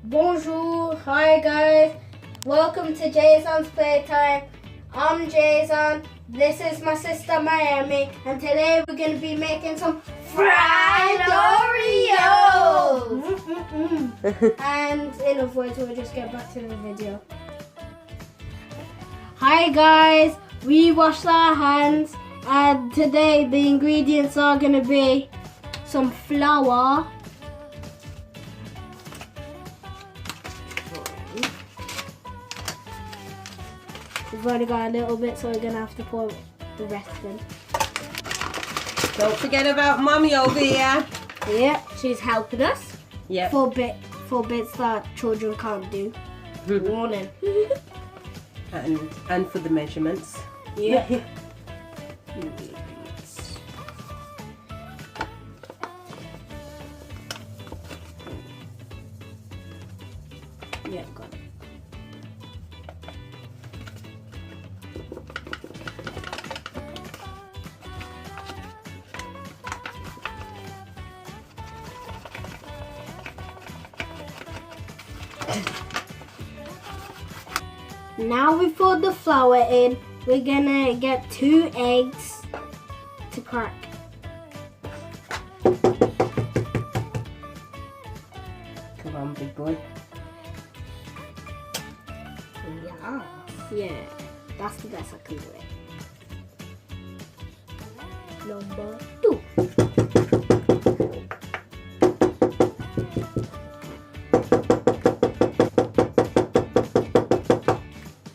Bonjour, hi guys, welcome to Jzon's Playtime. I'm Jzon, this is my sister Miami, and today we're going to be making some fried Oreos! And in other words, we'll just get back to the video. Hi guys, we washed our hands, and today the ingredients are going to be some flour, we've already got a little bit, so we're going to have to pour the rest in. Don't forget about Mummy over here. Yeah, she's helping us. Yeah. For bits that children can't do. Warning. And for the measurements. Yeah. Yeah, got it. Now we poured the flour in, we're gonna get 2 eggs to crack. Come on, big boy. Yeah, that's the best I can do it. Number 2.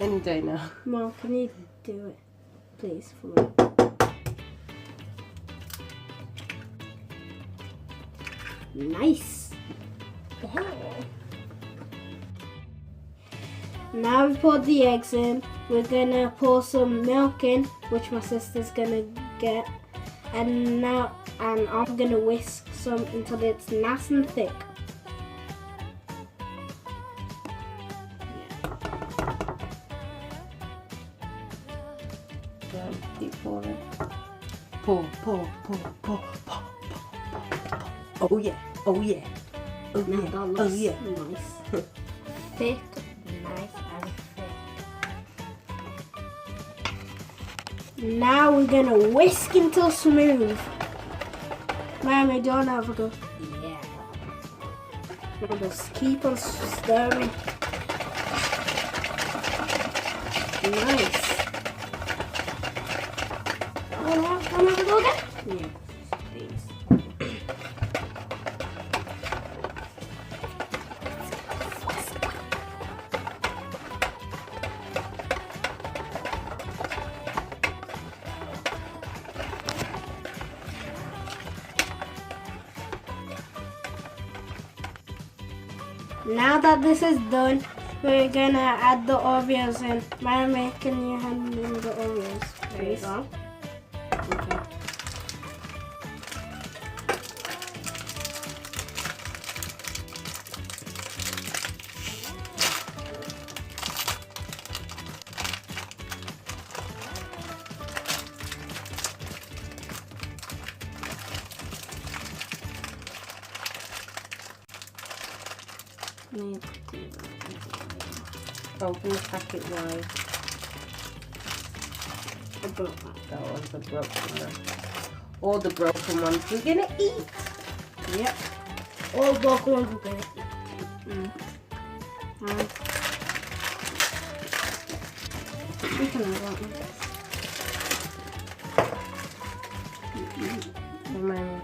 Any day now. Mom, can you do it, please, for me? Nice. Oh. Now we've poured the eggs in. We're gonna pour some milk in, which my sister's gonna get, and I'm gonna whisk some until it's nice and thick. Keep pouring. Pour. Oh yeah. Oh yeah. Oh Now yeah. that looks Oh yeah. nice. Thick, nice and thick. Now we're gonna whisk until smooth. Mommy, don't have a go. Yeah. Now just keep on stirring. Nice. Wanna have a go again? Yeah, please. Now that this is done, we're gonna add the Oreos in. Mommy, can you hand me the Oreos, please? Okay. Open the packet wide. I broke that. That one's the broken one. All the broken ones we're gonna eat. Yep. All broken ones we're gonna eat. You can have that one.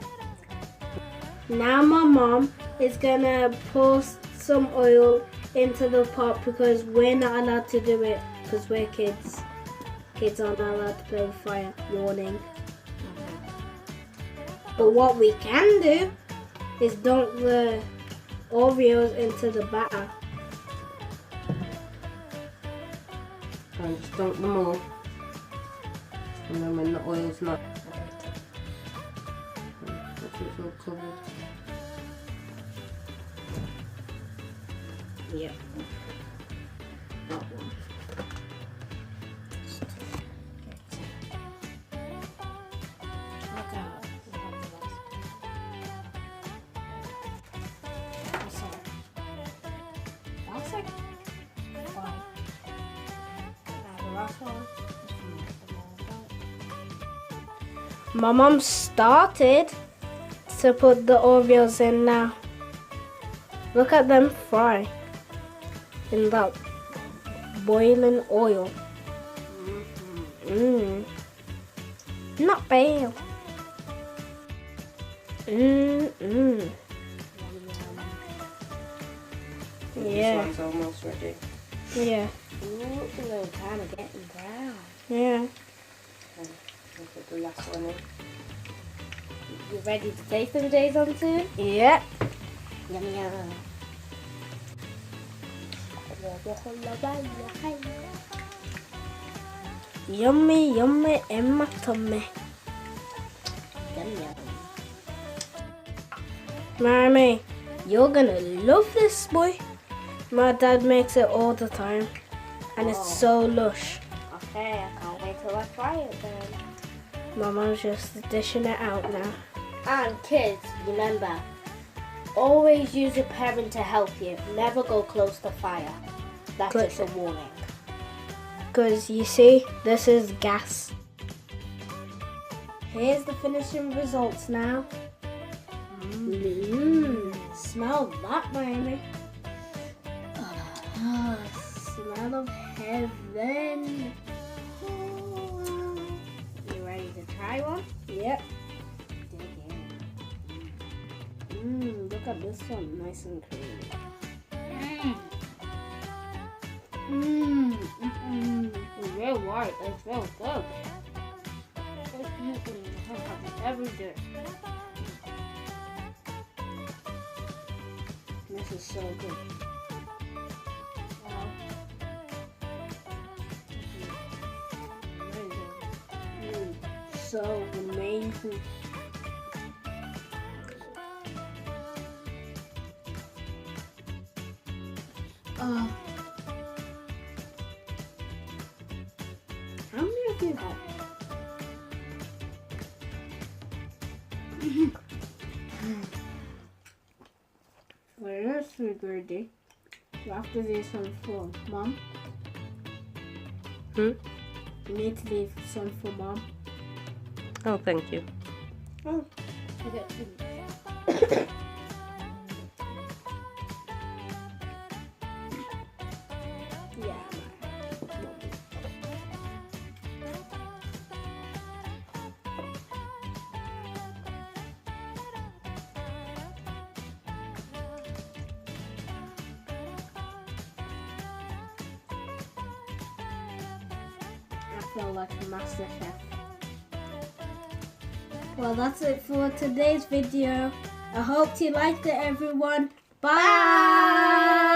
Now my mom is gonna pour some oil into the pot because we're not allowed to do it because we're kids. Kids aren't allowed to play with fire. Warning. But what we can do is dunk the Oreos into the batter. And just dunk them all. And then when the oil's not it's all covered. Yeah. That one. Look out. last one. My mom started to put the Oreos in now. Look at them fry in that boiling oil. Not bad. Yeah. This one's almost ready. Yeah. Ooh, it's a little kind of getting brown. Yeah. We'll put the last one in. You ready to taste them, Jzon, soon? Yeah. Yum yum. Yummy, yummy in my tummy. Yum yum. Mommy, you're gonna love this, boy. My dad makes it all the time, and it's so lush. Okay, I can't wait till I try it then. My mom's just dishing it out now. And kids, remember, always use your parent to help you. Never go close to fire. That's Good. just a warning. Because you see, this is gas. Here's the finishing results now. Smell that, Miami. Oh, smell of heaven. You ready to try one? Yep. Dig Look at this one, nice and creamy. It's real white. It's real good. It's you can have it every day. This is so good. Wow. So amazing. Oh. How many of you have? We're not too greedy. You have to leave some for Mom. You need to leave some for Mom. Oh, thank you. Oh. Yeah. I feel like a master chef. Well, that's it for today's video. I hope you liked it, everyone. Bye!